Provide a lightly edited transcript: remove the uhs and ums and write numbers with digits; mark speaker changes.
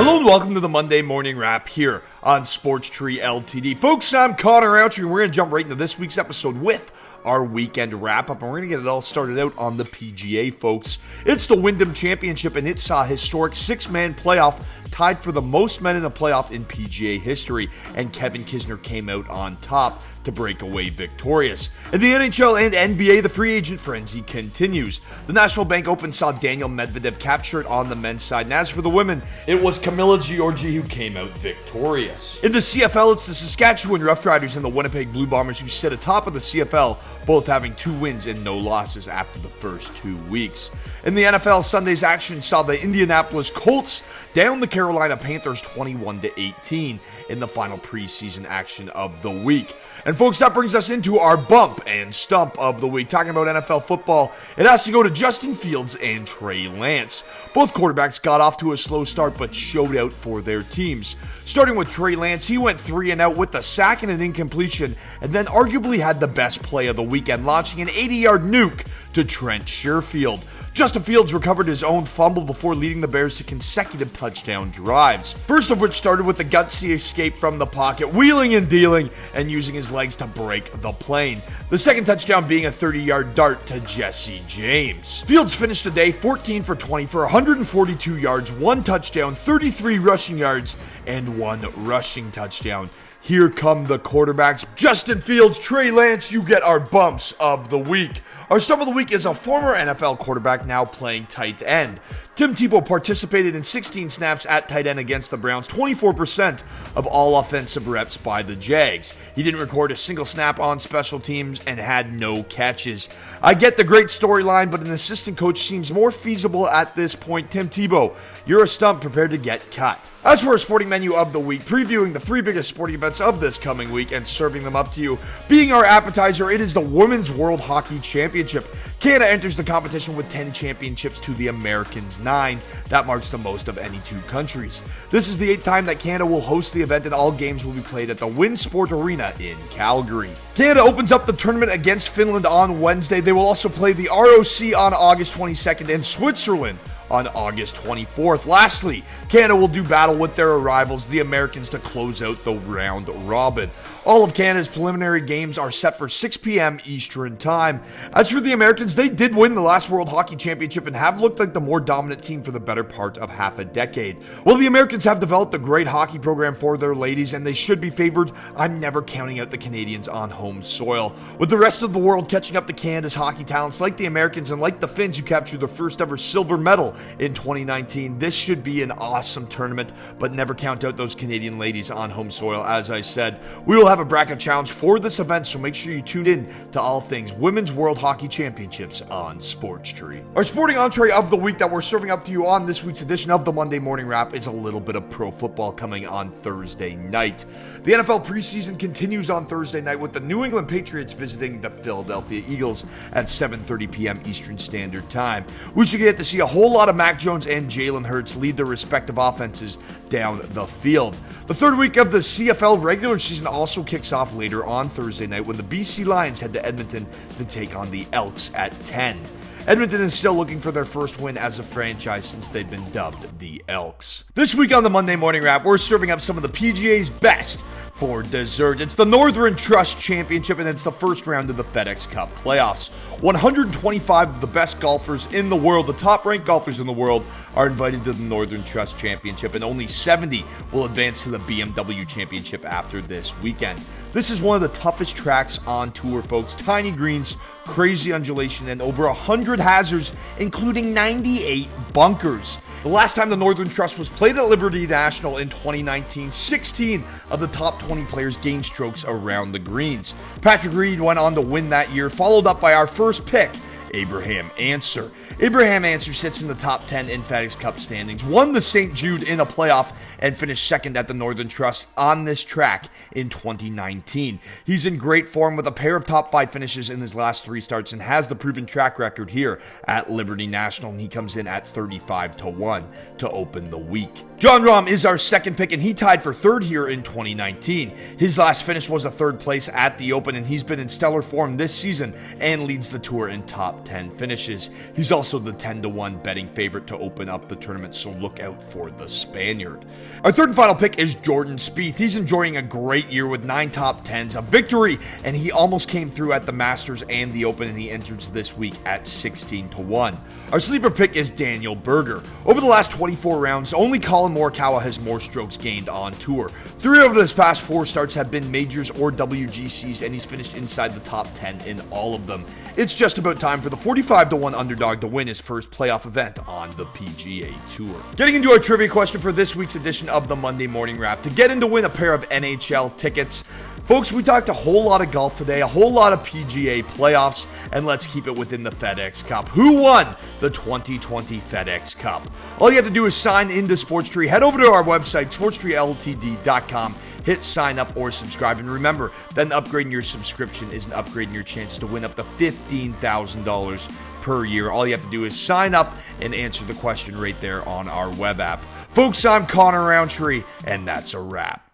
Speaker 1: Hello and welcome to the Monday Morning Wrap here on Sports Tree Ltd. Folks, I'm Connor Ancer, and we're going to jump right into this week's episode with our weekend wrap-up, and we're going to get it all started out on the PGA, folks. It's the Wyndham Championship, and it saw a historic six-man playoff tied for the most men in a playoff in PGA history, and Kevin Kisner came out on top to break away victorious. In the NHL and NBA, the free agent frenzy continues. The National Bank Open saw Daniel Medvedev capture it on the men's side, and as for the women, it was Camila Giorgi who came out victorious. In the CFL, it's the Saskatchewan Roughriders and the Winnipeg Blue Bombers who sit atop of the CFL, both having 2 wins and no losses after the first 2 weeks. In the NFL, Sunday's action saw the Indianapolis Colts down the Carolina Panthers 21-18 in the final preseason action of the week. And folks, that brings us into our bump and stump of the week. Talking about NFL football, it has to go to Justin Fields and Trey Lance. Both quarterbacks got off to a slow start but showed out for their teams. Starting with Trey Lance, he went 3 and out with a sack and an incompletion, and then arguably had the best play of the weekend, launching an 80-yard nuke to Trent Sherfield. Justin Fields recovered his own fumble before leading the Bears to consecutive touchdown drives. First of which started with a gutsy escape from the pocket, wheeling and dealing, and using his legs to break the plane. The second touchdown being a 30-yard dart to Jesse James. Fields finished the day 14 for 20 for 142 yards, 1 touchdown, 33 rushing yards, and 1 rushing touchdown. Here come the quarterbacks. Justin Fields, Trey Lance, you get our bumps of the week. Our stump of the week is a former NFL quarterback now playing tight end. Tim Tebow participated in 16 snaps at tight end against the Browns, 24% of all offensive reps by the Jags. He didn't record a single snap on special teams and had no catches. I get the great storyline, but an assistant coach seems more feasible at this point. Tim Tebow, you're a stump prepared to get cut. As for our sporting menu of the week, previewing the 3 biggest sporting events of this coming week and serving them up to you, being our appetizer, it is the Women's World Hockey Championship. Canada enters the competition with 10 championships to the Americans' 9. That marks the most of any 2 countries. This is the 8th time that Canada will host the event, and all games will be played at the Winsport Arena in Calgary. Canada opens up the tournament against Finland on Wednesday. They will also play the ROC on August 22nd and Switzerland on August 24th. Lastly, Canada will do battle with their rivals, the Americans, to close out the round robin. All of Canada's preliminary games are set for 6 p.m. Eastern Time. As for the Americans, they did win the last World Hockey Championship and have looked like the more dominant team for the better part of half a decade. Well, the Americans have developed a great hockey program for their ladies, and they should be favored. I'm never counting out the Canadians on home soil. With the rest of the world catching up to Canada's hockey talents, like the Americans and like the Finns who captured their first ever silver medal in 2019, this should be an awesome tournament, but never count out those Canadian ladies on home soil. As I said, we will have a bracket challenge for this event, so make sure you tune in to all things Women's World Hockey Championships on Sports Tree. Our sporting entree of the week that we're serving up to you on this week's edition of the Monday Morning Wrap is a little bit of pro football coming on Thursday night. The NFL preseason continues on Thursday night with the New England Patriots visiting the Philadelphia Eagles at 7:30 p.m. Eastern Standard Time. We should get to see a whole lot of Mac Jones and Jalen Hurts lead their respective offenses down the field. The third week of the CFL regular season also kicks off later on Thursday night when the BC Lions head to Edmonton to take on the Elks at 10. Edmonton is still looking for their first win as a franchise since they've been dubbed the Elks. This week on the Monday Morning Wrap, we're serving up some of the PGA's best for dessert. It's the Northern Trust Championship, and it's the first round of the FedEx Cup playoffs. 125 of the best golfers in the world, the top-ranked golfers in the world, are invited to the Northern Trust Championship, and only 70 will advance to the BMW Championship after this weekend. This is one of the toughest tracks on tour, folks. Tiny greens, crazy undulation, and over 100 hazards, including 98 bunkers. The last time the Northern Trust was played at Liberty National in 2019, 16 of the top 20 players gained strokes around the greens. Patrick Reed went on to win that year, followed up by our first pick, Abraham Ancer. Abraham Ancer sits in the top 10 in FedEx Cup standings, won the St. Jude in a playoff, and finished second at the Northern Trust on this track in 2019. He's in great form with a pair of top 5 finishes in his last 3 starts and has the proven track record here at Liberty National, and he comes in at 35-1 to open the week. Jon Rahm is our second pick, and he tied for third here in 2019. His last finish was a third place at the Open, and he's been in stellar form this season and leads the tour in top 10 finishes. He's also also the 10-1 betting favorite to open up the tournament, so look out for the Spaniard. Our third and final pick is Jordan Spieth. He's enjoying a great year with 9 top 10s, a victory, and he almost came through at the Masters and the Open, and he enters this week at 16-1. Our sleeper pick is Daniel Berger. Over the last 24 rounds, only Colin Morikawa has more strokes gained on tour. 3 of his past 4 starts have been majors or WGCs, and he's finished inside the top 10 in all of them. It's just about time for the 45-1 underdog to win his first playoff event on the PGA Tour. Getting into our trivia question for this week's edition of the Monday Morning Wrap. To get in to win a pair of NHL tickets, folks, we talked a whole lot of golf today, a whole lot of PGA playoffs, and let's keep it within the FedEx Cup. Who won the 2020 FedEx Cup? All you have to do is sign into SportsTree. Head over to our website, sportstreeltd.com. Hit sign up or subscribe. And remember, then upgrading your subscription is an upgrade in your chances to win up to $15,000 per year. All you have to do is sign up and answer the question right there on our web app. Folks, I'm Connor Roundtree, and that's a wrap.